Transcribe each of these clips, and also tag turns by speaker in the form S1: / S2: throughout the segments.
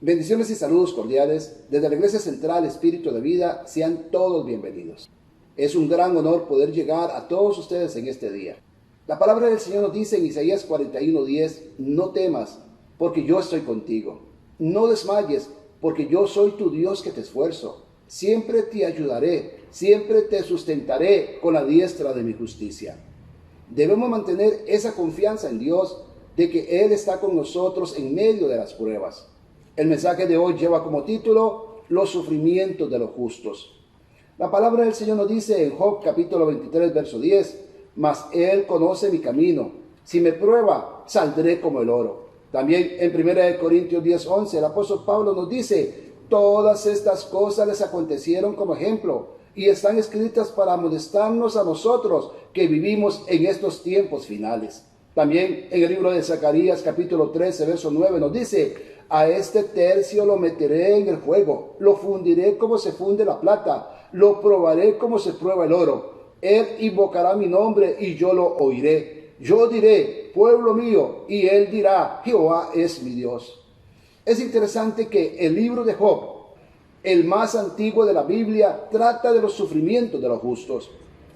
S1: Bendiciones y saludos cordiales desde la Iglesia Central Espíritu de Vida. Sean todos bienvenidos. Es un gran honor poder llegar a todos ustedes en este día. La palabra del Señor nos dice en Isaías 41:10: no temas, porque yo estoy contigo. No desmayes, porque yo soy tu Dios que te esfuerzo. Siempre te ayudaré, siempre te sustentaré con la diestra de mi justicia. Debemos mantener esa confianza en Dios de que Él está con nosotros en medio de las pruebas. El mensaje de hoy lleva como título: los sufrimientos de los justos. La palabra del Señor nos dice en Job capítulo 23, verso 10: mas Él conoce mi camino. Si me prueba, saldré como el oro. También en 1 Corintios 10:11, el apóstol Pablo nos dice: todas estas cosas les acontecieron como ejemplo y están escritas para amonestarnos a nosotros que vivimos en estos tiempos finales. También en el libro de Zacarías capítulo 13, verso 9 nos dice: a este tercio lo meteré en el fuego, lo fundiré como se funde la plata, lo probaré como se prueba el oro. Él invocará mi nombre y yo lo oiré. Yo diré: pueblo mío, y él dirá: Jehová es mi Dios. Es interesante que el libro de Job, el más antiguo de la Biblia, trata de los sufrimientos de los justos.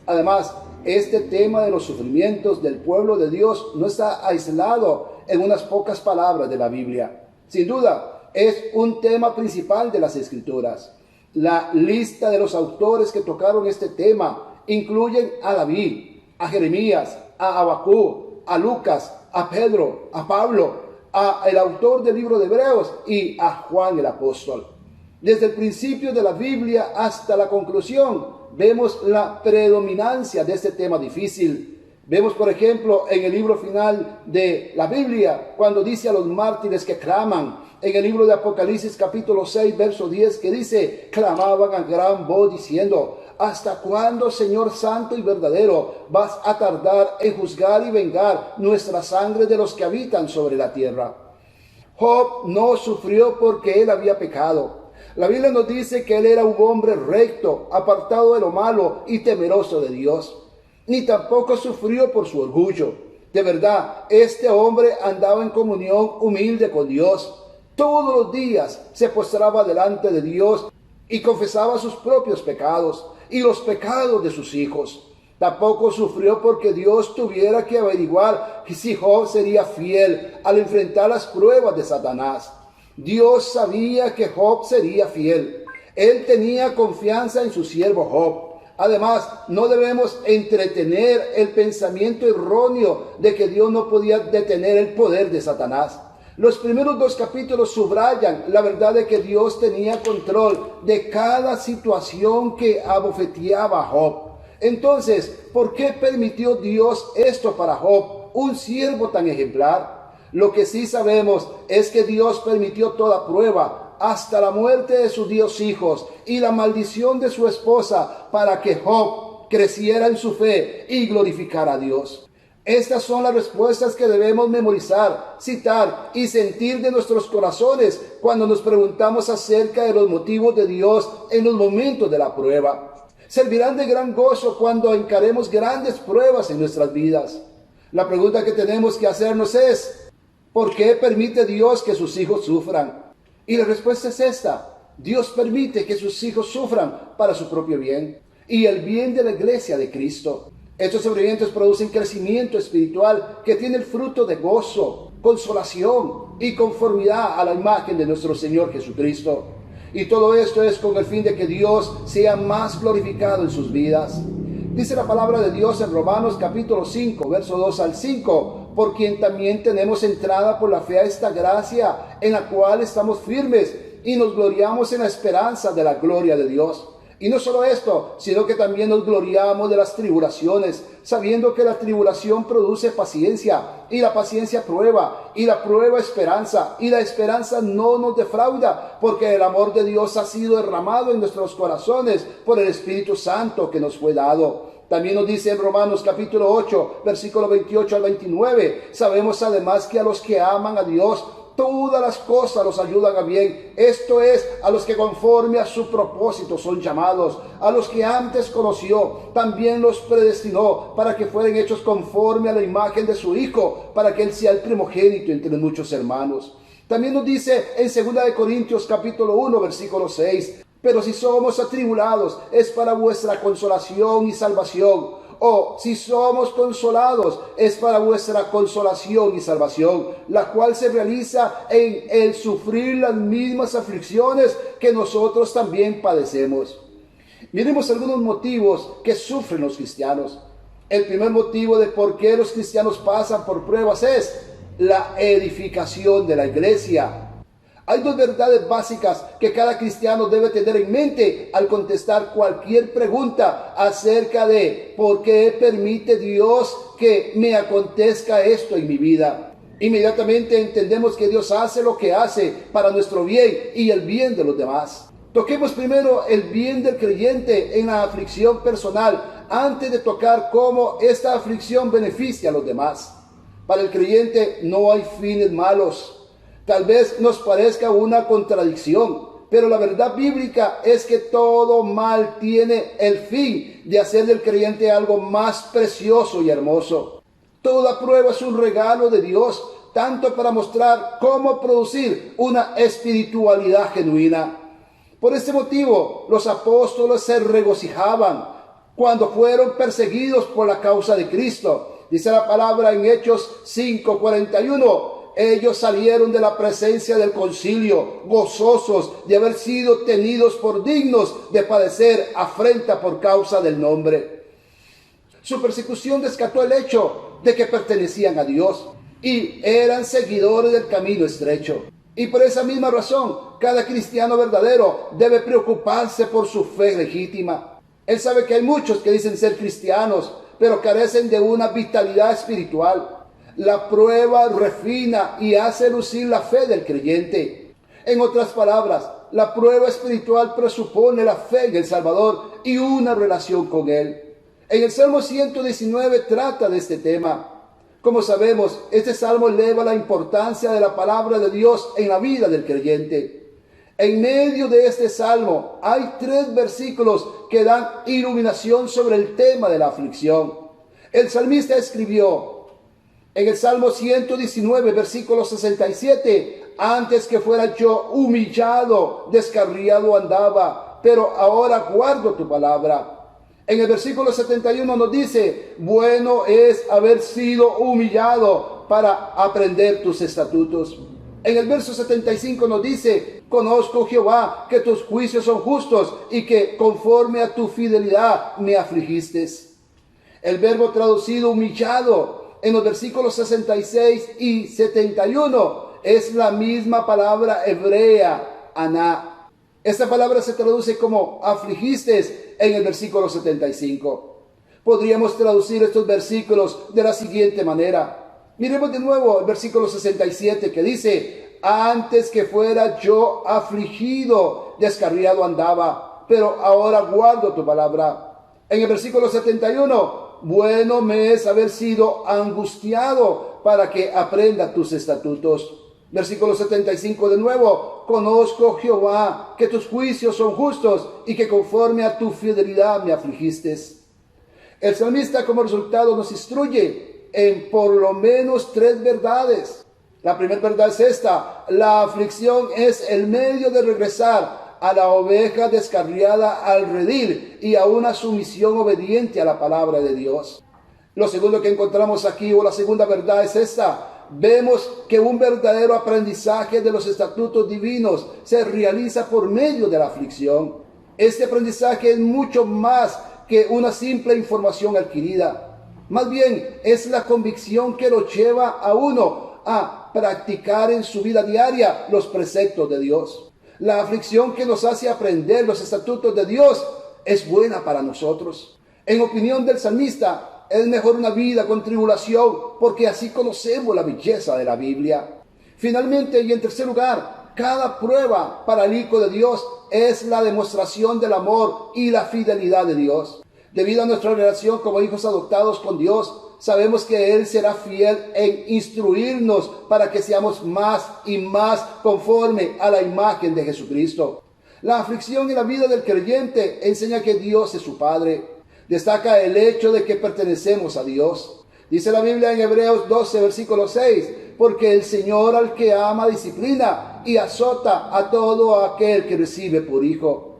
S1: Además, este tema de los sufrimientos del pueblo de Dios no está aislado en unas pocas palabras de la Biblia. Sin duda, es un tema principal de las Escrituras. La lista de los autores que tocaron este tema incluyen a David, a Jeremías, a Habacuc, a Lucas, a Pedro, a Pablo, el autor del libro de Hebreos y a Juan el apóstol. Desde el principio de la Biblia hasta la conclusión, vemos la predominancia de este tema difícil. Vemos, por ejemplo, en el libro final de la Biblia, cuando dice a los mártires que claman. En el libro de Apocalipsis capítulo 6, verso 10, que dice: clamaban a gran voz diciendo: ¿hasta cuándo, Señor santo y verdadero, vas a tardar en juzgar y vengar nuestra sangre de los que habitan sobre la tierra? Job no sufrió porque él había pecado. La Biblia nos dice que él era un hombre recto, apartado de lo malo y temeroso de Dios. Ni tampoco sufrió por su orgullo. De verdad, este hombre andaba en comunión humilde con Dios. Todos los días se postraba delante de Dios y confesaba sus propios pecados y los pecados de sus hijos. Tampoco sufrió porque Dios tuviera que averiguar si Job sería fiel al enfrentar las pruebas de Satanás. Dios sabía que Job sería fiel. Él tenía confianza en su siervo Job. Además, no debemos entretener el pensamiento erróneo de que Dios no podía detener el poder de Satanás. Los primeros 2 capítulos subrayan la verdad de que Dios tenía control de cada situación que abofeteaba a Job. Entonces, ¿por qué permitió Dios esto para Job, un siervo tan ejemplar? Lo que sí sabemos es que Dios permitió toda prueba, hasta la muerte de sus 2 hijos y la maldición de su esposa, para que Job creciera en su fe y glorificara a Dios. Estas son las respuestas que debemos memorizar, citar y sentir de nuestros corazones cuando nos preguntamos acerca de los motivos de Dios en los momentos de la prueba. Servirán de gran gozo cuando encaremos grandes pruebas en nuestras vidas. La pregunta que tenemos que hacernos es: ¿por qué permite Dios que sus hijos sufran? Y la respuesta es esta: Dios permite que sus hijos sufran para su propio bien y el bien de la iglesia de Cristo. Estos sufrimientos producen crecimiento espiritual que tiene el fruto de gozo, consolación y conformidad a la imagen de nuestro Señor Jesucristo. Y todo esto es con el fin de que Dios sea más glorificado en sus vidas. Dice la palabra de Dios en Romanos capítulo 5, verso 2 al 5: por quien también tenemos entrada por la fe a esta gracia, en la cual estamos firmes y nos gloriamos en la esperanza de la gloria de Dios. Y no solo esto, sino que también nos gloriamos de las tribulaciones, sabiendo que la tribulación produce paciencia, y la paciencia prueba, y la prueba esperanza, y la esperanza no nos defrauda, porque el amor de Dios ha sido derramado en nuestros corazones por el Espíritu Santo que nos fue dado. También nos dice en Romanos capítulo 8, versículo 28 al 29, sabemos además que a los que aman a Dios, todas las cosas los ayudan a bien. Esto es, a los que conforme a su propósito son llamados. A los que antes conoció, también los predestinó para que fueran hechos conforme a la imagen de su Hijo, para que Él sea el primogénito entre muchos hermanos. También nos dice en 2 de Corintios capítulo 1, versículo 6, pero si somos atribulados, es para vuestra consolación y salvación. O si somos consolados, es para vuestra consolación y salvación, la cual se realiza en el sufrir las mismas aflicciones que nosotros también padecemos. Miremos algunos motivos que sufren los cristianos. El primer motivo de por qué los cristianos pasan por pruebas es la edificación de la iglesia. Hay dos verdades básicas que cada cristiano debe tener en mente al contestar cualquier pregunta acerca de por qué permite Dios que me acontezca esto en mi vida. Inmediatamente entendemos que Dios hace lo que hace para nuestro bien y el bien de los demás. Toquemos primero el bien del creyente en la aflicción personal antes de tocar cómo esta aflicción beneficia a los demás. Para el creyente no hay fines malos. Tal vez nos parezca una contradicción, pero la verdad bíblica es que todo mal tiene el fin de hacer del creyente algo más precioso y hermoso. Toda prueba es un regalo de Dios, tanto para mostrar cómo producir una espiritualidad genuina. Por este motivo, los apóstoles se regocijaban cuando fueron perseguidos por la causa de Cristo. Dice la palabra en Hechos 5:41. Ellos salieron de la presencia del concilio gozosos de haber sido tenidos por dignos de padecer afrenta por causa del nombre. Su persecución descartó el hecho de que pertenecían a Dios y eran seguidores del camino estrecho. Y por esa misma razón, cada cristiano verdadero debe preocuparse por su fe legítima. Él sabe que hay muchos que dicen ser cristianos, pero carecen de una vitalidad espiritual. La prueba refina y hace lucir la fe del creyente. En otras palabras, la prueba espiritual presupone la fe en el Salvador y una relación con Él. En el Salmo 119 trata de este tema. Como sabemos, este salmo eleva la importancia de la palabra de Dios en la vida del creyente. En medio de este salmo hay 3 versículos que dan iluminación sobre el tema de la aflicción. El salmista escribió en el Salmo 119, versículo 67, antes que fuera yo humillado, descarriado andaba, pero ahora guardo tu palabra. En el versículo 71 nos dice, bueno es haber sido humillado para aprender tus estatutos. En el verso 75 nos dice, conozco, Jehová, que tus juicios son justos y que conforme a tu fidelidad me afligiste. El verbo traducido humillado en los versículos 66 y 71 es la misma palabra hebrea, aná. Esta palabra se traduce como afligiste en el versículo 75. Podríamos traducir estos versículos de la siguiente manera. Miremos de nuevo el versículo 67 que dice, antes que fuera yo afligido, descarriado andaba, pero ahora guardo tu palabra. En el versículo 71, bueno me es haber sido angustiado para que aprenda tus estatutos. Versículo 75 de nuevo, conozco, Jehová, que tus juicios son justos y que conforme a tu fidelidad me afligiste. El salmista como resultado nos instruye en por lo menos 3 verdades. La primera verdad es esta: la aflicción es el medio de regresar a la oveja descarriada al redil y a una sumisión obediente a la palabra de Dios. Lo segundo que encontramos aquí, o la segunda verdad, es esta: vemos que un verdadero aprendizaje de los estatutos divinos se realiza por medio de la aflicción. Este aprendizaje es mucho más que una simple información adquirida. Más bien es la convicción que lo lleva a uno a practicar en su vida diaria los preceptos de Dios. La aflicción que nos hace aprender los estatutos de Dios es buena para nosotros. En opinión del salmista, es mejor una vida con tribulación, porque así conocemos la belleza de la Biblia. Finalmente, y en tercer lugar, cada prueba para el Hijo de Dios es la demostración del amor y la fidelidad de Dios. Debido a nuestra relación como hijos adoptados con Dios, sabemos que Él será fiel en instruirnos para que seamos más y más conforme a la imagen de Jesucristo. La aflicción en la vida del creyente enseña que Dios es su Padre. Destaca el hecho de que pertenecemos a Dios. Dice la Biblia en Hebreos 12, versículo 6, porque el Señor al que ama disciplina y azota a todo aquel que recibe por hijo.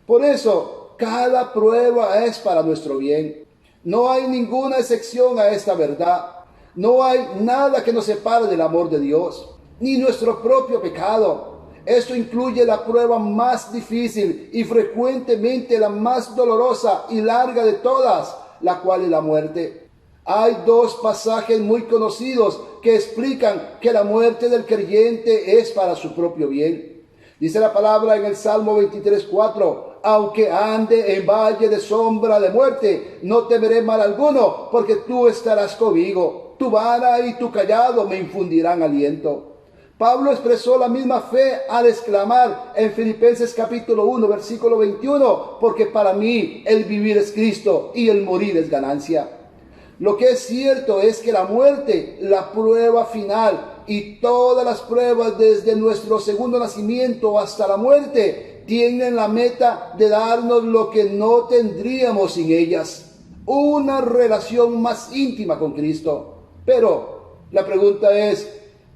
S1: Por eso, cada prueba es para nuestro bien. No hay ninguna excepción a esta verdad. No hay nada que nos separe del amor de Dios, ni nuestro propio pecado. Esto incluye la prueba más difícil y frecuentemente la más dolorosa y larga de todas, la cual es la muerte. Hay dos pasajes muy conocidos que explican que la muerte del creyente es para su propio bien. Dice la palabra en el Salmo 23:4, aunque ande en valle de sombra de muerte, no temeré mal alguno, porque tú estarás conmigo. Tu vara y tu cayado me infundirán aliento. Pablo expresó la misma fe al exclamar en Filipenses capítulo 1, versículo 21, porque para mí el vivir es Cristo y el morir es ganancia. Lo que es cierto es que la muerte, la prueba final y todas las pruebas desde nuestro segundo nacimiento hasta la muerte tienen la meta de darnos lo que no tendríamos sin ellas, una relación más íntima con Cristo. Pero la pregunta es,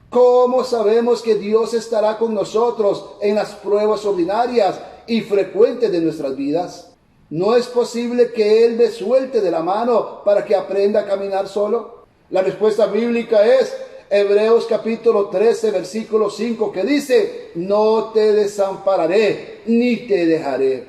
S1: ¿cómo sabemos que Dios estará con nosotros en las pruebas ordinarias y frecuentes de nuestras vidas? ¿No es posible que Él me suelte de la mano para que aprenda a caminar solo? La respuesta bíblica es Hebreos capítulo 13, versículo 5, que dice, no te desampararé ni te dejaré.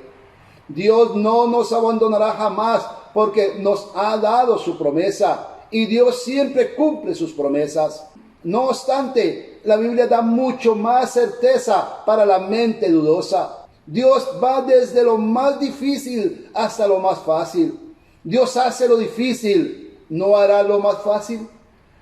S1: Dios no nos abandonará jamás porque nos ha dado su promesa y Dios siempre cumple sus promesas. No obstante, la Biblia da mucho más certeza para la mente dudosa. Dios va desde lo más difícil hasta lo más fácil. Dios hace lo difícil, ¿no hará lo más fácil?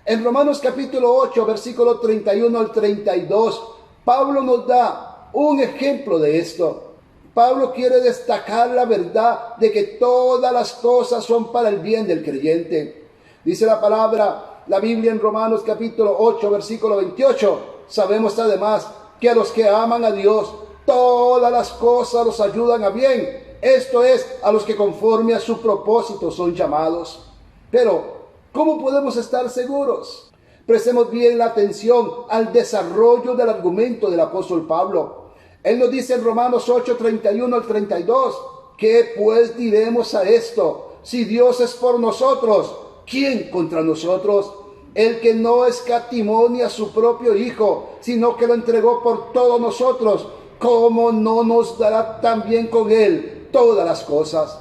S1: En Romanos capítulo 8, versículo 31 al 32, Pablo nos da un ejemplo de esto. Pablo quiere destacar la verdad de que todas las cosas son para el bien del creyente. Dice la Biblia en Romanos capítulo 8, versículo 28. Sabemos además que a los que aman a Dios, todas las cosas los ayudan a bien. Esto es, a los que conforme a su propósito son llamados. Pero, ¿cómo podemos estar seguros? Prestemos bien la atención al desarrollo del argumento del apóstol Pablo. Él nos dice en Romanos 8, 31 al 32, ¿qué pues diremos a esto? Si Dios es por nosotros, ¿quién contra nosotros? El que no escatimó ni a su propio Hijo, sino que lo entregó por todos nosotros, ¿cómo no nos dará también con Él todas las cosas?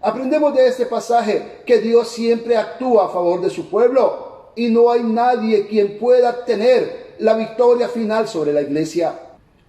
S1: Aprendemos de este pasaje que Dios siempre actúa a favor de su pueblo y no hay nadie quien pueda tener la victoria final sobre la iglesia.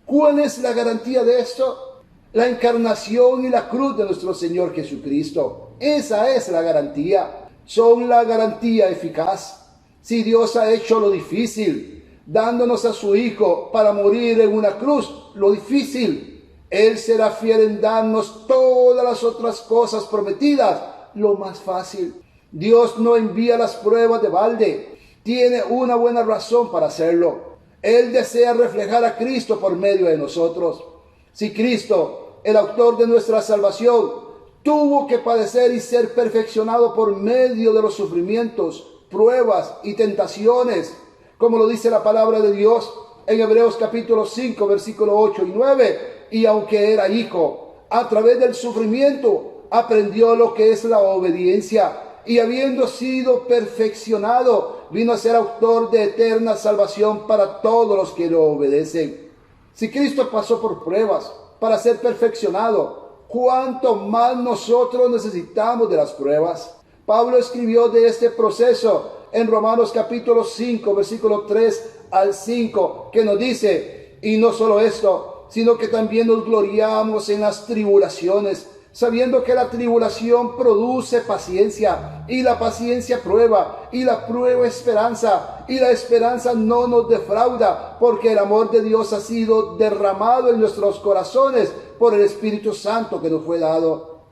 S1: ¿Cuál es la garantía de esto? La encarnación y la cruz de nuestro Señor Jesucristo. Esa es la garantía. Son la garantía eficaz. Si Dios ha hecho lo difícil, dándonos a su Hijo para morir en una cruz, lo difícil, Él será fiel en darnos todas las otras cosas prometidas, lo más fácil. Dios no envía las pruebas de balde, tiene una buena razón para hacerlo. Él desea reflejar a Cristo por medio de nosotros. Si Cristo, el autor de nuestra salvación, tuvo que padecer y ser perfeccionado por medio de los sufrimientos, pruebas y tentaciones, como lo dice la palabra de Dios en Hebreos capítulo 5, versículo 8 y 9, y aunque era hijo, a través del sufrimiento aprendió lo que es la obediencia, y habiendo sido perfeccionado, vino a ser autor de eterna salvación para todos los que lo obedecen. Si Cristo pasó por pruebas para ser perfeccionado, ¿cuánto más nosotros necesitamos de las pruebas? Pablo escribió de este proceso en Romanos capítulo 5, versículo 3 al 5, que nos dice, y no solo esto, sino que también nos gloriamos en las tribulaciones, sabiendo que la tribulación produce paciencia, y la paciencia prueba, y la prueba esperanza, y la esperanza no nos defrauda, porque el amor de Dios ha sido derramado en nuestros corazones por el Espíritu Santo que nos fue dado.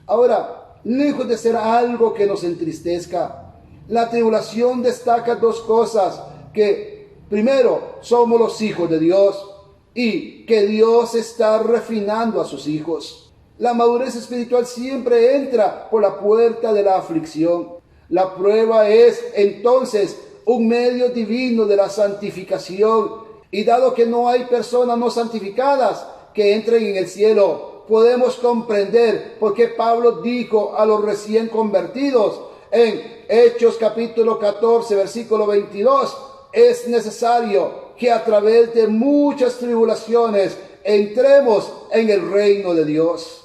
S1: Ahora, lejos de ser algo que nos entristezca. La tribulación destaca dos cosas: que primero somos los hijos de Dios y que Dios está refinando a sus hijos. La madurez espiritual siempre entra por la puerta de la aflicción. La prueba es entonces un medio divino de la santificación, y dado que no hay personas no santificadas que entren en el cielo, podemos comprender por qué Pablo dijo a los recién convertidos en Hechos capítulo 14 versículo 22: es necesario que a través de muchas tribulaciones entremos en el reino de Dios.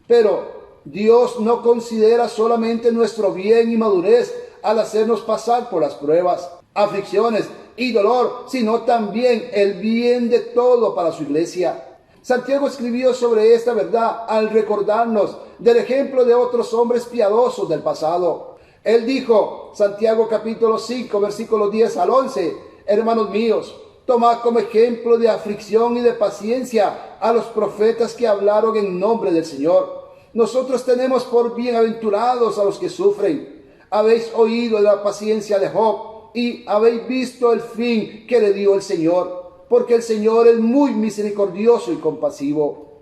S1: Pero Dios no considera solamente nuestro bien y madurez al hacernos pasar por las pruebas, aflicciones y dolor, sino también el bien de todo para su iglesia. Santiago escribió sobre esta verdad al recordarnos del ejemplo de otros hombres piadosos del pasado. Él dijo, Santiago capítulo 5, versículos 10 al 11, hermanos míos, tomad como ejemplo de aflicción y de paciencia a los profetas que hablaron en nombre del Señor. Nosotros tenemos por bienaventurados a los que sufren. Habéis oído de la paciencia de Job y habéis visto el fin que le dio el Señor, porque el Señor es muy misericordioso y compasivo.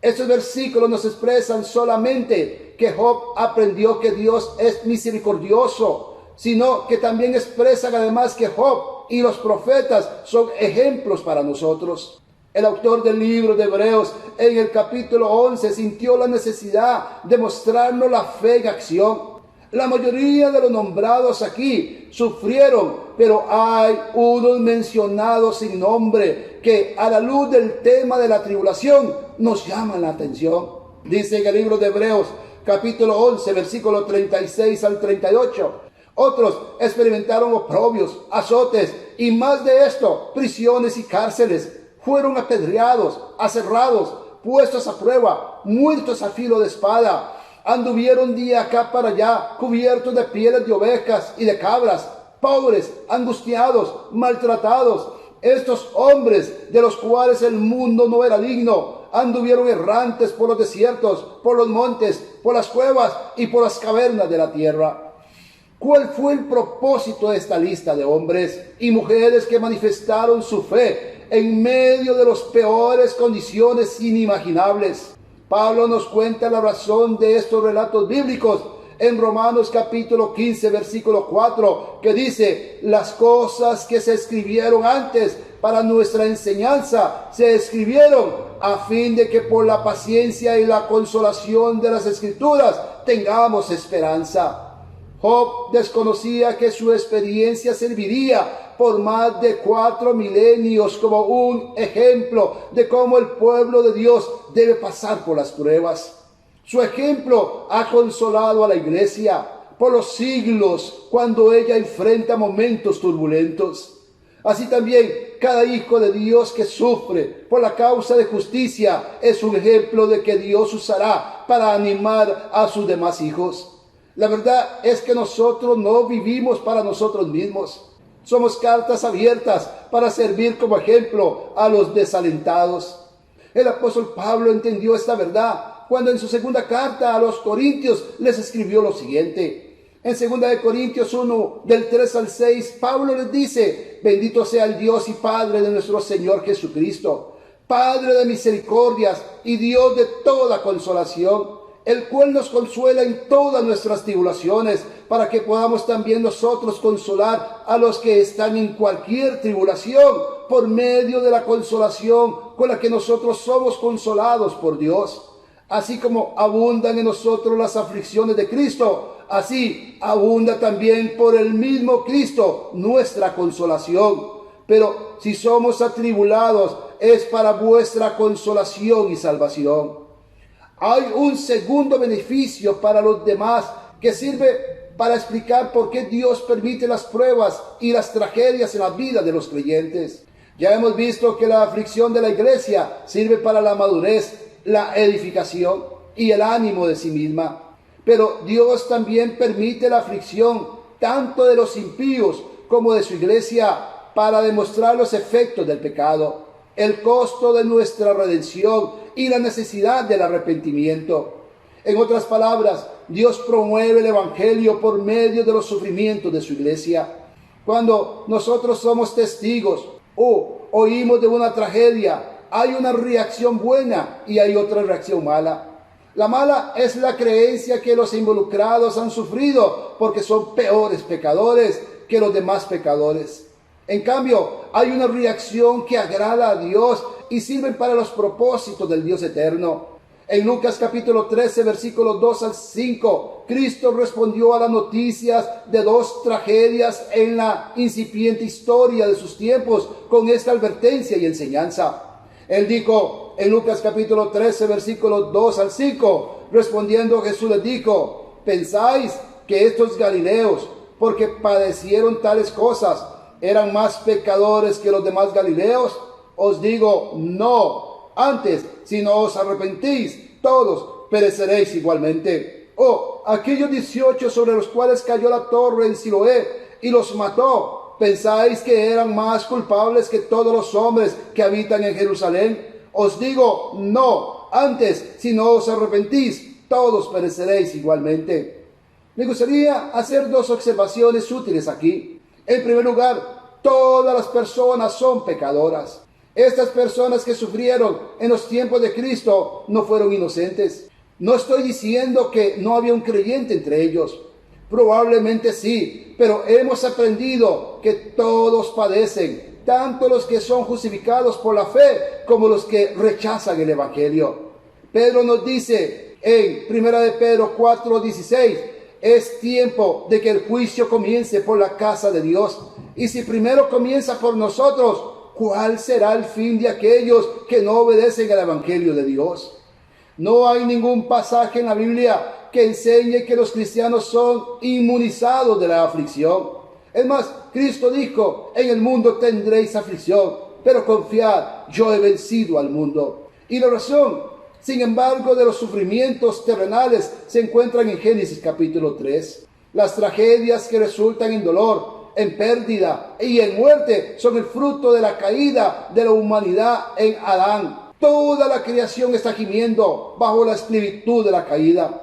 S1: Estos versículos nos expresan solamente que Job aprendió que Dios es misericordioso, sino que también expresan además que Job y los profetas son ejemplos para nosotros. El autor del libro de Hebreos en el capítulo 11 sintió la necesidad de mostrarnos la fe en acción. La mayoría de los nombrados aquí sufrieron, pero hay unos mencionados sin nombre que a la luz del tema de la tribulación nos llaman la atención. Dice en el libro de Hebreos capítulo 11 versículo 36 al 38. Otros experimentaron oprobios, azotes y más de esto, prisiones y cárceles. Fueron apedreados, aserrados, puestos a prueba, muertos a filo de espada. Anduvieron día acá para allá, cubiertos de pieles de ovejas y de cabras, pobres, angustiados, maltratados. Estos hombres, de los cuales el mundo no era digno, anduvieron errantes por los desiertos, por los montes, por las cuevas y por las cavernas de la tierra. ¿Cuál fue el propósito de esta lista de hombres y mujeres que manifestaron su fe en medio de las peores condiciones inimaginables? Pablo nos cuenta la razón de estos relatos bíblicos en Romanos capítulo 15 versículo 4, que dice: las cosas que se escribieron antes para nuestra enseñanza se escribieron a fin de que por la paciencia y la consolación de las escrituras tengamos esperanza. Job desconocía que su experiencia serviría por más de 4 milenios como un ejemplo de cómo el pueblo de Dios debe pasar por las pruebas. Su ejemplo ha consolado a la iglesia por los siglos cuando ella enfrenta momentos turbulentos. Así también, cada hijo de Dios que sufre por la causa de justicia es un ejemplo de que Dios usará para animar a sus demás hijos. La verdad es que nosotros no vivimos para nosotros mismos. Somos cartas abiertas para servir como ejemplo a los desalentados. El apóstol Pablo entendió esta verdad cuando en su segunda carta a los Corintios les escribió lo siguiente. En 2 Corintios 1, del 3 al 6, Pablo les dice: bendito sea el Dios y Padre de nuestro Señor Jesucristo, Padre de misericordias y Dios de toda consolación, el cual nos consuela en todas nuestras tribulaciones, para que podamos también nosotros consolar a los que están en cualquier tribulación, por medio de la consolación con la que nosotros somos consolados por Dios. Así como abundan en nosotros las aflicciones de Cristo, así abunda también por el mismo Cristo nuestra consolación. Pero si somos atribulados, es para vuestra consolación y salvación. Hay un segundo beneficio para los demás que sirve para explicar por qué Dios permite las pruebas y las tragedias en la vida de los creyentes. Ya hemos visto que la aflicción de la iglesia sirve para la madurez, la edificación y el ánimo de sí misma. Pero Dios también permite la aflicción tanto de los impíos como de su iglesia para demostrar los efectos del pecado, el costo de nuestra redención y la necesidad del arrepentimiento. En otras palabras, Dios promueve el evangelio por medio de los sufrimientos de su iglesia. Cuando nosotros somos testigos o oímos de una tragedia, hay una reacción buena y hay otra reacción mala. La mala es la creencia que los involucrados han sufrido porque son peores pecadores que los demás pecadores. En cambio, hay una reacción que agrada a Dios y sirven para los propósitos del Dios eterno. En Lucas capítulo 13, versículos 2 al 5, Cristo respondió a las noticias de dos tragedias en la incipiente historia de sus tiempos con esta advertencia y enseñanza. Él dijo en Lucas capítulo 13, versículos 2 al 5, respondiendo Jesús les dijo: ¿pensáis que estos galileos, porque padecieron tales cosas, eran más pecadores que los demás galileos? Os digo, no. Antes, si no os arrepentís, todos pereceréis igualmente. Aquellos 18 sobre los cuales cayó la torre en Siloé y los mató, ¿pensáis que eran más culpables que todos los hombres que habitan en Jerusalén? Os digo, no. Antes, si no os arrepentís, todos pereceréis igualmente. Me gustaría hacer dos observaciones útiles aquí. En primer lugar, todas las personas son pecadoras. Estas personas que sufrieron en los tiempos de Cristo no fueron inocentes. No estoy diciendo que no había un creyente entre ellos. Probablemente sí, pero hemos aprendido que todos padecen, tanto los que son justificados por la fe como los que rechazan el evangelio. Pedro nos dice en 1 de Pedro 4:16, es tiempo de que el juicio comience por la casa de Dios. Y si primero comienza por nosotros, ¿cuál será el fin de aquellos que no obedecen al evangelio de Dios? No hay ningún pasaje en la Biblia que enseñe que los cristianos son inmunizados de la aflicción. Es más, Cristo dijo: en el mundo tendréis aflicción, pero confiad, yo he vencido al mundo. Y la razón, sin embargo, de los sufrimientos terrenales se encuentran en Génesis capítulo 3. Las tragedias que resultan en dolor, en pérdida y en muerte son el fruto de la caída de la humanidad en Adán. Toda la creación está gimiendo bajo la esclavitud de la caída.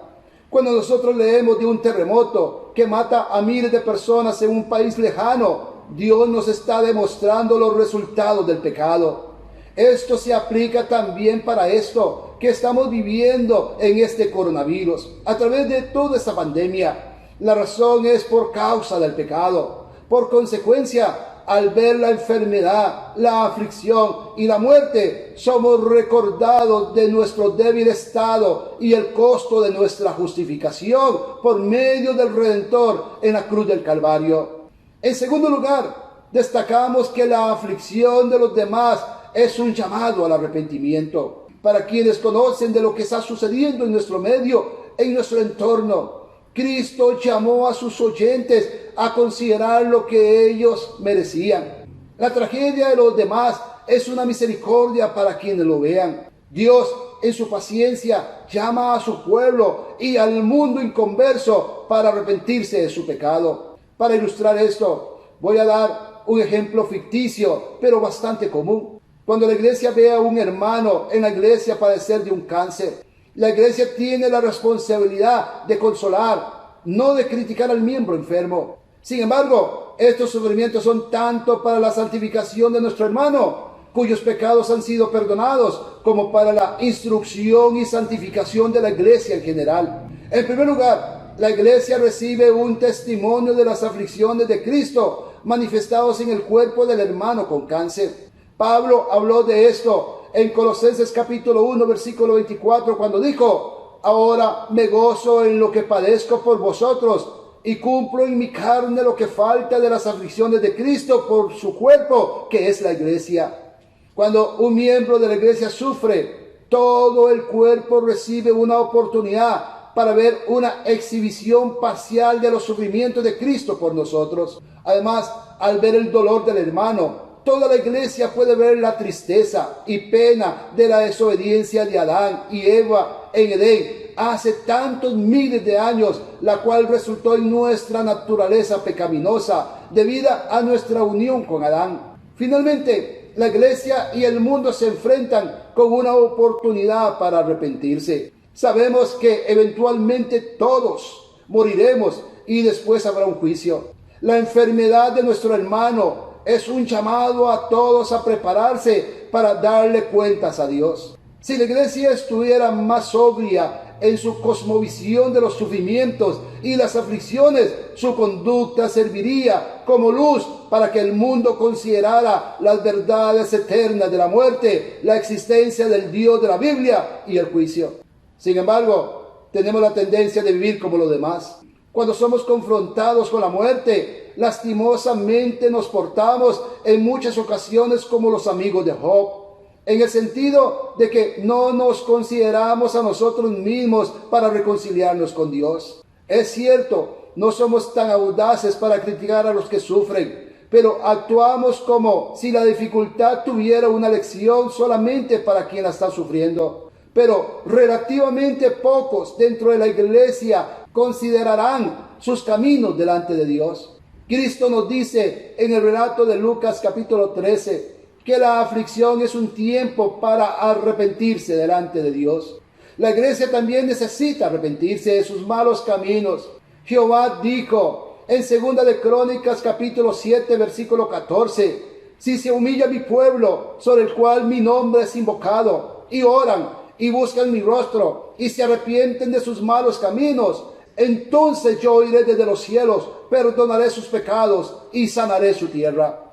S1: Cuando nosotros leemos de un terremoto que mata a miles de personas en un país lejano, Dios nos está demostrando los resultados del pecado. Esto se aplica también para esto que estamos viviendo en este coronavirus, a través de toda esta pandemia. La razón es por causa del pecado. Por consecuencia, al ver la enfermedad, la aflicción y la muerte, somos recordados de nuestro débil estado y el costo de nuestra justificación por medio del Redentor en la cruz del Calvario. En segundo lugar, destacamos que la aflicción de los demás es un llamado al arrepentimiento. Para quienes conocen de lo que está sucediendo en nuestro medio, en nuestro entorno, Cristo llamó a sus oyentes a considerar lo que ellos merecían. La tragedia de los demás es una misericordia para quienes lo vean. Dios, en su paciencia, llama a su pueblo y al mundo inconverso para arrepentirse de su pecado. Para ilustrar esto, voy a dar un ejemplo ficticio, pero bastante común. Cuando la iglesia ve a un hermano en la iglesia padecer de un cáncer, la iglesia tiene la responsabilidad de consolar, no de criticar al miembro enfermo. Sin embargo, estos sufrimientos son tanto para la santificación de nuestro hermano, cuyos pecados han sido perdonados, como para la instrucción y santificación de la iglesia en general. En primer lugar, la iglesia recibe un testimonio de las aflicciones de Cristo manifestados en el cuerpo del hermano con cáncer. Pablo habló de esto en Colosenses capítulo 1, versículo 24, cuando dijo: ahora me gozo en lo que padezco por vosotros y cumplo en mi carne lo que falta de las aflicciones de Cristo por su cuerpo, que es la iglesia. Cuando un miembro de la iglesia sufre, todo el cuerpo recibe una oportunidad para ver una exhibición parcial de los sufrimientos de Cristo por nosotros. Además, al ver el dolor del hermano, toda la iglesia puede ver la tristeza y pena de la desobediencia de Adán y Eva en Edén hace tantos miles de años, la cual resultó en nuestra naturaleza pecaminosa debida a nuestra unión con Adán. Finalmente, la iglesia y el mundo se enfrentan con una oportunidad para arrepentirse. Sabemos que eventualmente todos moriremos y después habrá un juicio. La enfermedad de nuestro hermano es un llamado a todos a prepararse para darle cuentas a Dios. Si la iglesia estuviera más sobria en su cosmovisión de los sufrimientos y las aflicciones, su conducta serviría como luz para que el mundo considerara las verdades eternas de la muerte, la existencia del Dios de la Biblia y el juicio. Sin embargo, tenemos la tendencia de vivir como los demás. Cuando somos confrontados con la muerte, lastimosamente nos portamos en muchas ocasiones como los amigos de Job, en el sentido de que no nos consideramos a nosotros mismos para reconciliarnos con Dios. Es cierto, no somos tan audaces para criticar a los que sufren, pero actuamos como si la dificultad tuviera una lección solamente para quien la está sufriendo. Pero relativamente pocos dentro de la iglesia considerarán sus caminos delante de Dios. Cristo nos dice en el relato de Lucas capítulo 13 que la aflicción es un tiempo para arrepentirse delante de Dios. La iglesia también necesita arrepentirse de sus malos caminos. Jehová dijo en 2 de Crónicas capítulo 7 versículo 14: si se humilla mi pueblo, sobre el cual mi nombre es invocado, y oran y buscan mi rostro, y se arrepienten de sus malos caminos, entonces yo iré desde los cielos, perdonaré sus pecados y sanaré su tierra.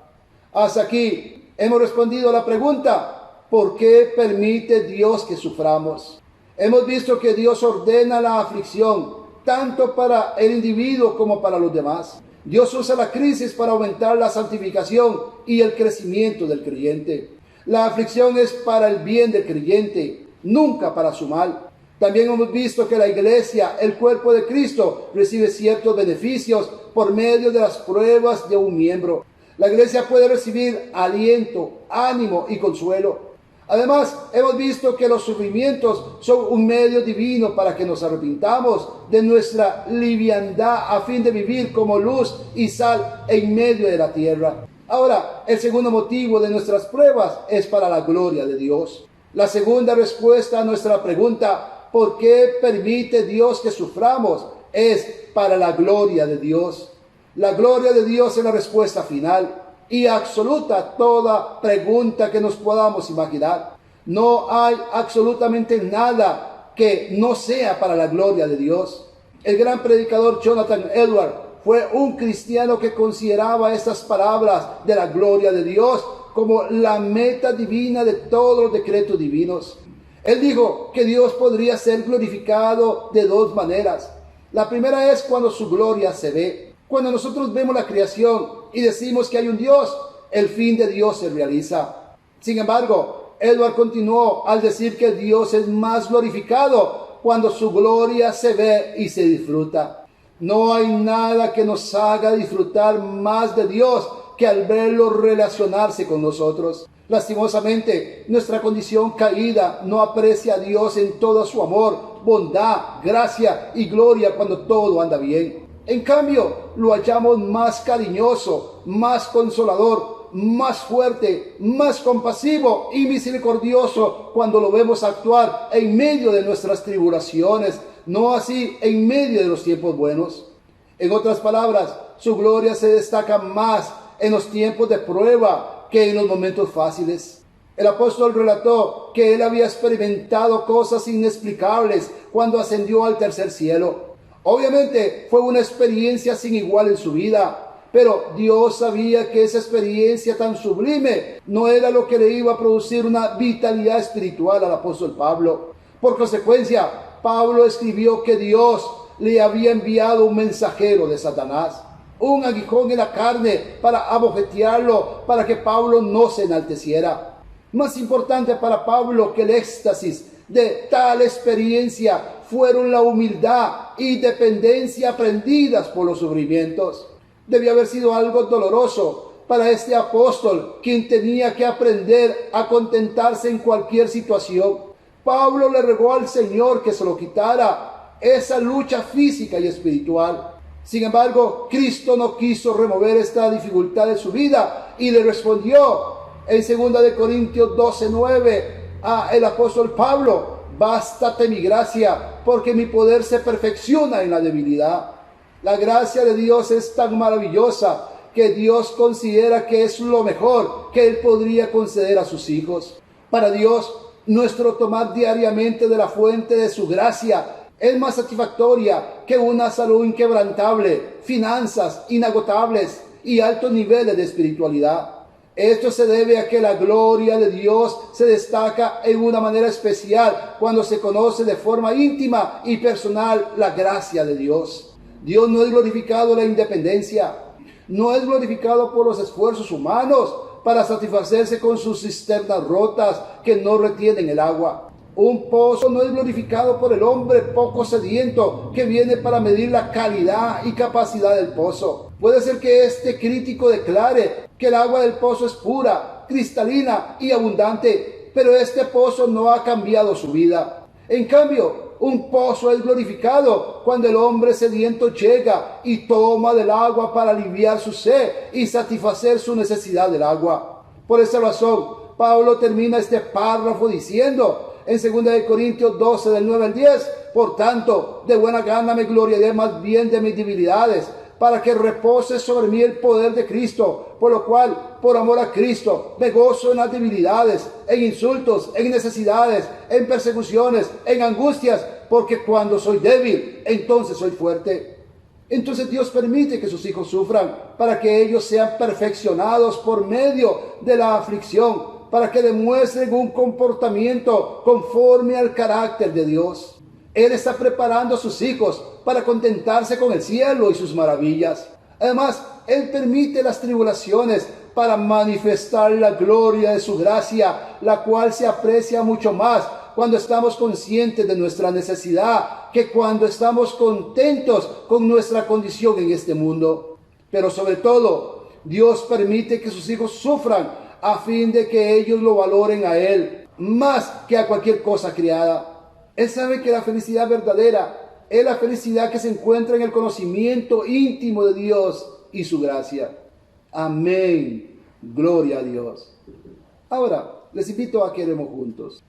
S1: Hasta aquí hemos respondido a la pregunta: ¿por qué permite Dios que suframos? Hemos visto que Dios ordena la aflicción, tanto para el individuo como para los demás. Dios usa la crisis para aumentar la santificación y el crecimiento del creyente. La aflicción es para el bien del creyente, nunca para su mal. También hemos visto que la iglesia, el cuerpo de Cristo, recibe ciertos beneficios por medio de las pruebas de un miembro. La iglesia puede recibir aliento, ánimo y consuelo. Además, hemos visto que los sufrimientos son un medio divino para que nos arrepintamos de nuestra liviandad a fin de vivir como luz y sal en medio de la tierra. Ahora, el segundo motivo de nuestras pruebas es para la gloria de Dios. La segunda respuesta a nuestra pregunta, ¿por qué permite Dios que suframos?, es para la gloria de Dios. La gloria de Dios es la respuesta final y absoluta a toda pregunta que nos podamos imaginar. No hay absolutamente nada que no sea para la gloria de Dios. El gran predicador Jonathan Edwards fue un cristiano que consideraba estas palabras de la gloria de Dios como la meta divina de todos los decretos divinos. Él dijo que Dios podría ser glorificado de dos maneras. La primera es cuando su gloria se ve. Cuando nosotros vemos la creación y decimos que hay un Dios, el fin de Dios se realiza. Sin embargo, Edward continuó al decir que Dios es más glorificado cuando su gloria se ve y se disfruta. No hay nada que nos haga disfrutar más de Dios que al verlo relacionarse con nosotros. Lastimosamente, nuestra condición caída no aprecia a Dios en todo su amor, bondad, gracia y gloria cuando todo anda bien. En cambio, lo hallamos más cariñoso, más consolador, más fuerte, más compasivo y misericordioso cuando lo vemos actuar en medio de nuestras tribulaciones, no así en medio de los tiempos buenos. En otras palabras, su gloria se destaca más en los tiempos de prueba que en los momentos fáciles. El apóstol relató que él había experimentado cosas inexplicables cuando ascendió al tercer cielo. Obviamente fue una experiencia sin igual en su vida, pero Dios sabía que esa experiencia tan sublime no era lo que le iba a producir una vitalidad espiritual al apóstol Pablo. Por consecuencia, Pablo escribió que Dios le había enviado un mensajero de Satanás, un aguijón en la carne para abofetearlo, para que Pablo no se enalteciera. Más importante para Pablo que el éxtasis de tal experiencia fueron la humildad y dependencia aprendidas por los sufrimientos. Debió haber sido algo doloroso para este apóstol, quien tenía que aprender a contentarse en cualquier situación. Pablo le rogó al Señor que se lo quitara esa lucha física y espiritual. Sin embargo, Cristo no quiso remover esta dificultad de su vida y le respondió en 2 de Corintios 12:9 a el apóstol Pablo: bástate mi gracia, porque mi poder se perfecciona en la debilidad. La gracia de Dios es tan maravillosa que Dios considera que es lo mejor que Él podría conceder a sus hijos. Para Dios, nuestro tomar diariamente de la fuente de su gracia es más satisfactoria que una salud inquebrantable, finanzas inagotables y altos niveles de espiritualidad. Esto se debe a que la gloria de Dios se destaca en una manera especial cuando se conoce de forma íntima y personal la gracia de Dios. Dios no es glorificado en la independencia, no es glorificado por los esfuerzos humanos para satisfacerse con sus cisternas rotas que no retienen el agua. Un pozo no es glorificado por el hombre poco sediento que viene para medir la calidad y capacidad del pozo. Puede ser que este crítico declare que el agua del pozo es pura, cristalina y abundante, pero este pozo no ha cambiado su vida. En cambio, un pozo es glorificado cuando el hombre sediento llega y toma del agua para aliviar su sed y satisfacer su necesidad del agua. Por esa razón, Pablo termina este párrafo diciendo en 2 Corintios 12, del 9 al 10, por tanto, de buena gana me gloriaré más bien de mis debilidades, para que repose sobre mí el poder de Cristo, por lo cual, por amor a Cristo, me gozo en las debilidades, en insultos, en necesidades, en persecuciones, en angustias, porque cuando soy débil, entonces soy fuerte. Entonces Dios permite que sus hijos sufran, para que ellos sean perfeccionados por medio de la aflicción, para que demuestren un comportamiento conforme al carácter de Dios. Él está preparando a sus hijos para contentarse con el cielo y sus maravillas. Además, Él permite las tribulaciones para manifestar la gloria de su gracia, la cual se aprecia mucho más cuando estamos conscientes de nuestra necesidad que cuando estamos contentos con nuestra condición en este mundo. Pero sobre todo, Dios permite que sus hijos sufran a fin de que ellos lo valoren a Él más que a cualquier cosa creada. Él sabe que la felicidad verdadera es la felicidad que se encuentra en el conocimiento íntimo de Dios y su gracia. Amén. Gloria a Dios. Ahora, les invito a que oremos juntos.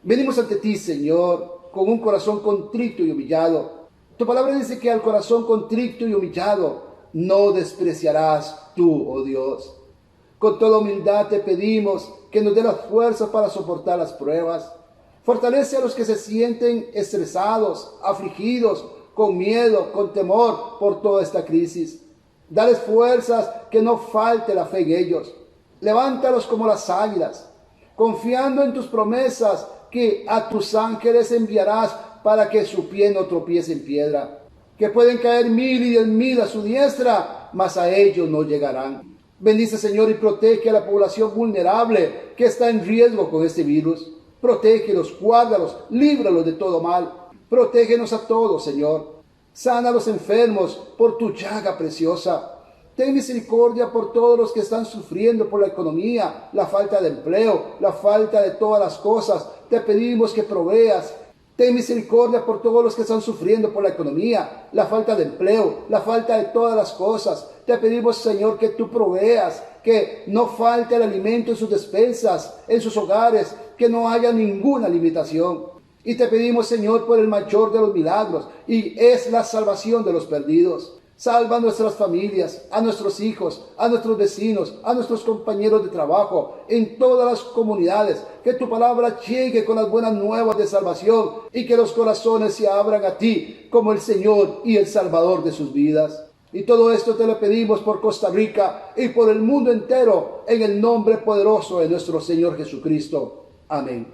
S1: Venimos ante ti, Señor, con un corazón contrito y humillado. Tu palabra dice que al corazón contrito y humillado no despreciarás tú, oh Dios. Con toda humildad te pedimos que nos dé las fuerzas para soportar las pruebas. Fortalece a los que se sienten estresados, afligidos, con miedo, con temor por toda esta crisis. Dales fuerzas, que no falte la fe en ellos. Levántalos como las águilas, confiando en tus promesas que a tus ángeles enviarás para que su pie no tropiece en piedra. Que pueden caer 1000 y 10,000 a su diestra, mas a ellos no llegarán. Bendice, Señor, y protege a la población vulnerable que está en riesgo con este virus. Protégelos, guárdalos, líbralos de todo mal. Protégenos a todos, Señor. Sana a los enfermos por tu llaga preciosa. Ten misericordia por todos los que están sufriendo por la economía, la falta de empleo, la falta de todas las cosas. Te pedimos que proveas. Ten misericordia por todos los que están sufriendo por la economía, la falta de empleo, la falta de todas las cosas. Te pedimos, Señor, que tú proveas, que no falte el alimento en sus despensas, en sus hogares, que no haya ninguna limitación. Y te pedimos, Señor, por el mayor de los milagros, y es la salvación de los perdidos. Salva a nuestras familias, a nuestros hijos, a nuestros vecinos, a nuestros compañeros de trabajo, en todas las comunidades. Que tu palabra llegue con las buenas nuevas de salvación y que los corazones se abran a ti como el Señor y el Salvador de sus vidas. Y todo esto te lo pedimos por Costa Rica y por el mundo entero, en el nombre poderoso de nuestro Señor Jesucristo. Amén.